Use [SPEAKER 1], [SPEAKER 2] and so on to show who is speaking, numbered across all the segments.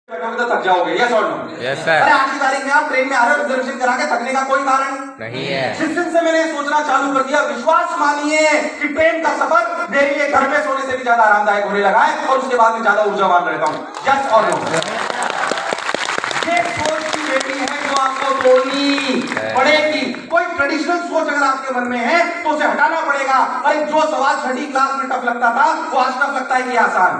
[SPEAKER 1] तो थक जाओगे, यस और नो?
[SPEAKER 2] Yes sir.
[SPEAKER 1] अरे आज की तारीख में आप ट्रेन में आ रहे हो, रिजर्वेशन करा के थकने का कोई कारण
[SPEAKER 2] नहीं है।
[SPEAKER 1] जिस दिन से मैंने सोचना चालू कर दिया, विश्वास मानिए कि ट्रेन का सफर मेरे लिए घर में सोने से भी ज्यादा आरामदायक होने लगा है और उसके बाद में ज्यादा ऊर्जावान रहता हूँ, यस और नो? ये सोच की बेटी है जो आपको तोड़नी पड़ेगी। कोई ट्रेडिशनल सोच अगर आपके मन में है तो उसे हटाना पड़ेगा। अरे जो सवाल छठी क्लास में टफ लगता था वो आज टफ लगता है कि आसान?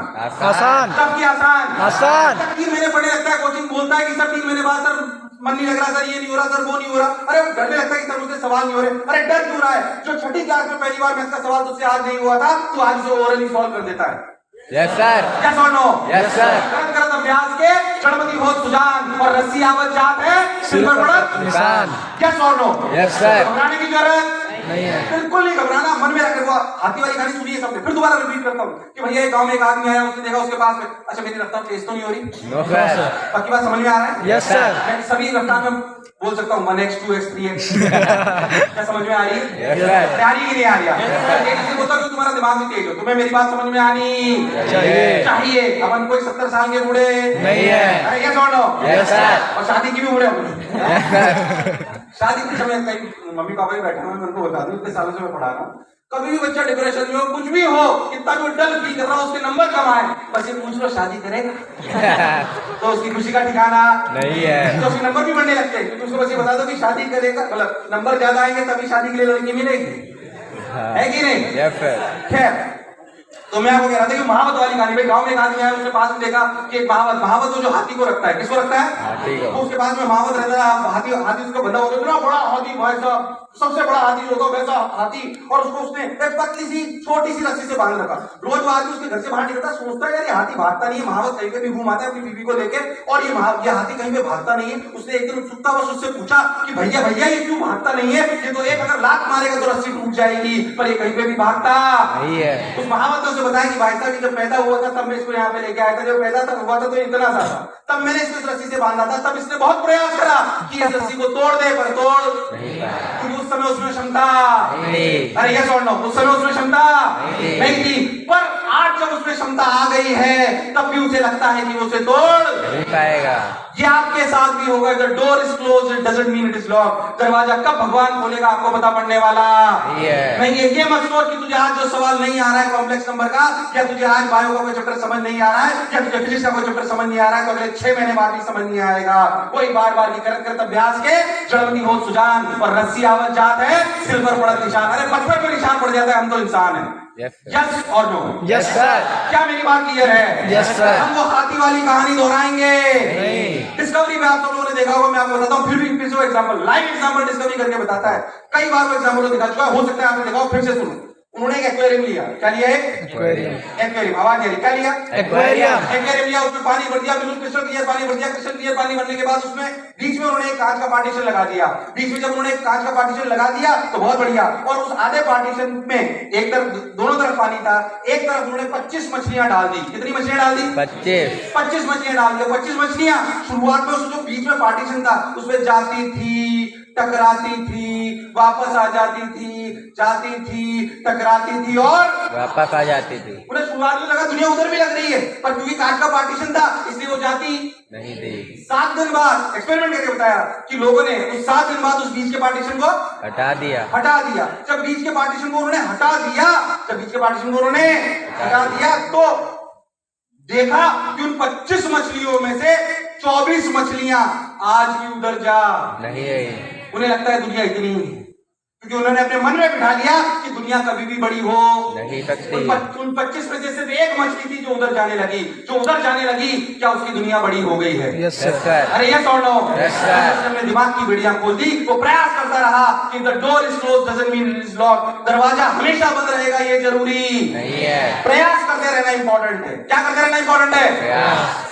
[SPEAKER 2] आसान।
[SPEAKER 1] टफ की आसान?
[SPEAKER 2] आसान।
[SPEAKER 1] 3 महीने पढ़ने लगता है, कोचिंग बोलता है कि सर 3 महीने बाद सर मन नहीं लग रहा, सर ये नहीं हो रहा, सर वो नहीं हो रहा। अरे डरने लगता है कि सर मुझसे सवाल नहीं हो रहे। अरे डर क्यों रहा है? जो छठी क्लास में पहली बार मैथ्स का सवाल तुझसे आज नहीं हुआ था तो आज उसे ओरली सॉल्व कर देता है,
[SPEAKER 2] यस सर।
[SPEAKER 1] यस और नो?
[SPEAKER 2] Yes sir.
[SPEAKER 1] करत करत अभ्यास के गणपति हो सुजान और रस्सी आवत जात है सिर पर पड़त
[SPEAKER 2] निशान,
[SPEAKER 1] यस और नो?
[SPEAKER 2] Yes sir.
[SPEAKER 1] घबराने की जरूरत
[SPEAKER 2] नहीं है,
[SPEAKER 1] बिल्कुल नहीं घबराना। मन में रखे हुआ हाथी वाली कहानी सुनिए सबने, फिर दोबारा रिपीट करता हूँ कि भैया एक गांव में एक आदमी आया, उसने देखा उसके पास में, अच्छा मेरी रफ्तार तेज तो नहीं हो रही?
[SPEAKER 2] No sir.
[SPEAKER 1] पक्की बात समझ में आ रहा है?
[SPEAKER 2] Yes sir.
[SPEAKER 1] मैं सभी रफ्तार में बोल सकता हूँ 1x 2x 3x क्या समझ में आ रही है?
[SPEAKER 2] Yes sir.
[SPEAKER 1] आ रही कि नहीं आ रही? इसलिए बोलता हूँ कि तुम्हारा दिमाग भी तेज हो, तुम्हें मेरी बात समझ में आनी चाहिए। अपन कोई 70 साल के बूढ़े
[SPEAKER 2] नहीं है।
[SPEAKER 1] अरे यस और नो?
[SPEAKER 2] Yes sir.
[SPEAKER 1] और शादी की भी बूढ़े होंगे। शादी के समय कई मम्मी पापा भी बैठे हुए हैं, उनको बता दूं इतने सालों से मैं पढ़ा रहा हूँ, कभी भी बच्चा डिप्रेशन में हो, कुछ भी हो, कितना भी डल फील कर रहा हो, उसके नंबर कम आए, बस ये पूछ लो शादी करेगा तो उसकी खुशी का ठिकाना
[SPEAKER 2] नहीं है।
[SPEAKER 1] तो उसके नंबर भी बढ़ने लगते हैं क्योंकि उसको बस ये बता दो कि शादी करेगा, मतलब नंबर ज्यादा आएंगे तभी शादी के लिए लड़की मिलेगी, है कि नहीं?
[SPEAKER 2] Yes sir.
[SPEAKER 1] खैर, तो मैं आपको कह रहा था कि महावत वाली कहानी, भाई गांव में एक आदमी आया, उसके पास में देखा कि एक महावत वो जो हाथी को रखता है, किसको रखता है?
[SPEAKER 2] हाथी को।
[SPEAKER 1] तो उसके पास में महावत रहता है, हाथी उसका बंधा होता है, इतना बड़ा हाथी भाई साहब, सबसे बड़ा हाथी जो होगा वैसा हाथी, और उसको उसने एक पतली सी छोटी सी रस्सी से बांध रखा। रोज वो आदमी उसके घर से बाहर निकलता, सोचता है यार ये हाथी भागता नहीं है, महावत कहीं पे भी घूम आता है अपनी बीवी को लेके, और ये हाथी कहीं पे भागता नहीं है। उसने एक दिन उत्सुकतावश उससे पूछा कि भैया भैया ये क्यों भागता नहीं है? ये तो एक अगर लात मारेगा तो रस्सी टूट जाएगी, पर ये कहीं पे भी भागता
[SPEAKER 2] नहीं है।
[SPEAKER 1] उस महावत ने उसे बताया कि भाई साहब जब पैदा हुआ था तब मैं इसको यहाँ पे लेके आया था, जब पैदा तब हुआ था तो इतना सा था, तब मैंने इसको इस रस्सी से बांधा था, तब इसने बहुत प्रयास करा कि इस रस्सी को तोड़ दे, पर तोड़ क्योंकि उस समय उसमें क्षमता
[SPEAKER 2] नहीं।
[SPEAKER 1] अरे यस और नो? उस समय उसमें क्षमता नहीं थी, पर आज जब उसमें क्षमता आ गई है तब भी उसे लगता है कि वो उसे तोड़
[SPEAKER 2] नहीं पाएगा।
[SPEAKER 1] ये आपके साथ भी होगा। The door is close it doesn't mean it is lock. दरवाजा कब भगवान खोलेगा आपको पता पड़ने वाला नहीं है। ये मत सोच कि तुझे आज जो सवाल नहीं आ रहा है कॉम्प्लेक्स नंबर का, या तुझे आज बायो का कोई चैप्टर समझ नहीं आ रहा है, या तुझे फिजिक्स का कोई चैप्टर समझ नहीं आ रहा है तो अगले 6 महीने बाद भी समझ नहीं आएगा। कोई बार बार की करत करत अभ्यास के जड़मनी हो सुजान और रस्सी आवत जात है सिर पर पड़त निशान। अरे पत्थर पर निशान पड़ जाता है, हम तो इंसान है। यस और नो?
[SPEAKER 2] Yes sir.
[SPEAKER 1] क्या मेरी बात क्लियर है?
[SPEAKER 2] Yes sir.
[SPEAKER 1] हम वो हाथी वाली कहानी दोहराएंगे
[SPEAKER 2] नहीं।
[SPEAKER 1] डिस्कवरी में आप सब लोगों ने देखा होगा, मैं आपको बताता हूँ फिर से वो एग्जांपल, लाइव एग्जांपल डिस्कवरी करके बताता है। कई बार वो एग्जांपल दिखा चुका है, हो सकता है आपने देखा हो, फिर से सुनो। उन्होंने एक एक्वेरियम लिया, क्या लिया? एक्वेरियम। आवाज आ रही? क्या लिया? एक्वेरियम लिया, उसमें पानी भर दिया, बिल्कुल क्रिस्टल क्लियर पानी भर दिया। क्रिस्टल क्लियर पानी भरने के बाद उसमें बीच में उन्होंने एक कांच का पार्टीशन लगा दिया। बीच में जब उन्होंने एक कांच का पार्टीशन लगा दिया तो बहुत बढ़िया, और उस आधे पार्टीशन में एक तरफ दोनों तरफ पानी था, एक तरफ उन्होंने 25 मछलियां डाल दी। कितनी मछलियां डाल दी? 25 मछलियां डाल दी। 25 मछलियां शुरुआत में उस जो बीच में पार्टीशन था उसमें जाती थी, टकराती थी, वापस आ जाती थी, जाती थी, टकराती थी और
[SPEAKER 2] वापस आ जाती थी।
[SPEAKER 1] उन्हें शुरुआत में लगा दुनिया उधर भी लग रही है, पर क्योंकि कांच का पार्टीशन था इसलिए वो जाती
[SPEAKER 2] नहीं थी।
[SPEAKER 1] 7 दिन बाद एक्सपेरिमेंट करके बताया कि लोगों ने उस 7 दिन बाद उस बीच के पार्टीशन को
[SPEAKER 2] हटा दिया।
[SPEAKER 1] जब बीच के पार्टीशन को उन्होंने हटा दिया तो देखा कि उन 25 मछलियों में से 24 मछलियां आज भी उधर जा
[SPEAKER 2] नहीं है।
[SPEAKER 1] उन्हें लगता है दुनिया इतनी ही है, क्योंकि उन्होंने अपने मन में बिठा लिया कि दुनिया कभी भी बड़ी हो
[SPEAKER 2] नहीं सकती।
[SPEAKER 1] उन 25 में से सिर्फ एक मछली थी जो उधर जाने लगी, क्या उसकी दुनिया बड़ी हो गई है?
[SPEAKER 2] Yes sir.
[SPEAKER 1] अरे यस और नो?
[SPEAKER 2] Yes sir.
[SPEAKER 1] हमने दिमाग की बेड़ियां खोल दी, वो प्रयास करता रहा कि the door is close doesn't mean it is lock. दरवाजा हमेशा बंद रहेगा ये जरूरी
[SPEAKER 2] नहीं है।
[SPEAKER 1] प्रयास करते रहना इंपॉर्टेंट है। क्या करते रहना इंपॉर्टेंट है?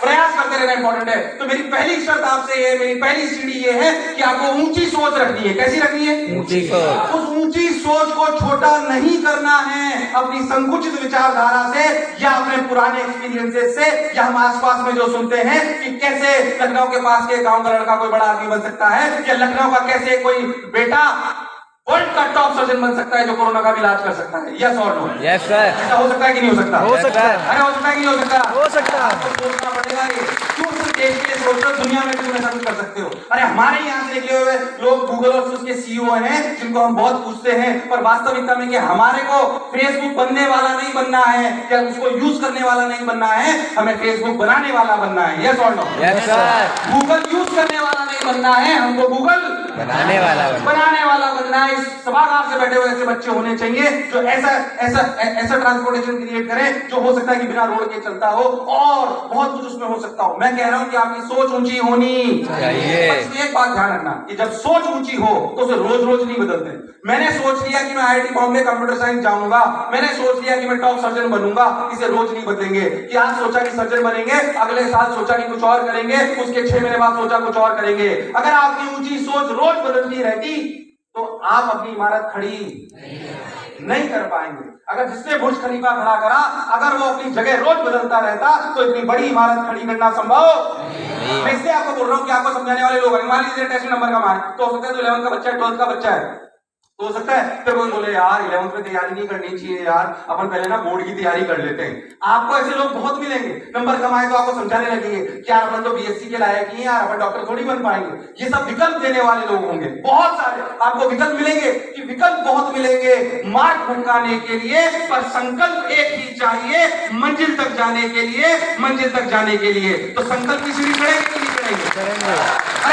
[SPEAKER 1] प्रयास करते रहना इंपॉर्टेंट है। तो मेरी पहली शर्त आपसे ये, मेरी पहली सीढ़ी ये है कि आपको ऊंची सोच रखनी है। कैसी रखनी है?
[SPEAKER 2] ऊंची सोच।
[SPEAKER 1] उस ऊंची सोच को छोटा नहीं करना है अपनी संकुचित विचारधारा से या अपने पुराने एक्सपीरियंसेस से, या हम आसपास में जो सुनते हैं कि कैसे लखनऊ के पास के गांव का लड़का कोई बड़ा आदमी बन सकता है, या लखनऊ का कैसे कोई बेटा वर्ल्ड का टॉप सर्जन बन सकता है जो कोरोना का भी इलाज कर सकता है। यस और नो?
[SPEAKER 2] Yes sir.
[SPEAKER 1] ऐसा हो सकता है कि नहीं हो सकता?
[SPEAKER 2] हो सकता है।
[SPEAKER 1] अरे हो सकता है कि नहीं हो सकता?
[SPEAKER 2] हो सकता है।
[SPEAKER 1] आपको सोचना पड़ेगा ये क्यों सिर्फ देश सोचते हो दुनिया में भी तुम ऐसा कुछ कर सकते हो। अरे हमारे यहाँ से निकले हुए लोग गूगल और उसके सीईओ हैं जिनको हम बहुत पूछते हैं, पर वास्तविकता में कि हमारे को फेसबुक बनने वाला नहीं बनना है या उसको यूज करने वाला नहीं बनना है, हमें फेसबुक बनाने वाला बनना है। यस और no?
[SPEAKER 2] Yes sir.
[SPEAKER 1] Google use करने वाला नहीं बनना है, हमको गूगल
[SPEAKER 2] बनाने वाला
[SPEAKER 1] बनना है। इस सभागार से बैठे हुए ऐसे बच्चे होने चाहिए जो ऐसा ट्रांसपोर्टेशन क्रिएट करें जो हो सकता है कि बिना रोड के चलता हो और बहुत कुछ उसमें हो सकता हो। मैं कह रहा हूं कि आपकी सोच ऊंची होनी
[SPEAKER 2] चाहिए।
[SPEAKER 1] बस एक बात ध्यान रखना कि जब सोच ऊंची हो तो उसे रोज रोज नहीं बदलते। मैंने सोच लिया कि मैं IIT बॉम्बे कंप्यूटर साइंस जाऊंगा, मैंने सोच लिया कि मैं टॉप सर्जन बनूंगा, इसे रोज नहीं बदलेंगे। कि आज सोचा कि सर्जन बनेंगे, अगले साल सोचा कि कुछ और करेंगे, उसके 6 महीने बाद सोचा कुछ और करेंगे। अगर आपकी ऊंची सोच रोज बदलती रहती तो आप अपनी इमारत खड़ी नहीं कर पाएंगे। अगर जिसने बुर्ज खलीफा खड़ा करा, अगर वो अपनी जगह रोज बदलता रहता तो इतनी बड़ी इमारत खड़ी करना संभव नहीं। मैं इसलिए आपको बोल रहा हूं कि आपको समझाने वाले लोग मान लीजिए टेस्ट नंबर का मान तो हो सकता है तो 11th का बच्चा है, 12th का बच्चा है, तो हो सकता है फिर कोई बोले यार 11th में तैयारी नहीं करनी चाहिए यार, अपन पहले ना बोर्ड की तैयारी कर लेते हैं। आपको ऐसे लोग बहुत मिलेंगे, नंबर कमाए तो आपको समझाने लगेंगे कि यार अपन तो BSc के लायक ही हैं यार, अपन डॉक्टर थोड़ी बन पाएंगे। ये सब विकल्प देने वाले लोग होंगे बहुत सारे, आपको विकल्प मिलेंगे कि विकल्प बहुत मिलेंगे मार्ग भटकाने के लिए, पर संकल्प एक ही चाहिए मंजिल तक जाने के लिए, मंजिल तक जाने के लिए। तो संकल्प की सीढ़ी चढ़ेंगे कि नहीं चढ़ेंगे? अरे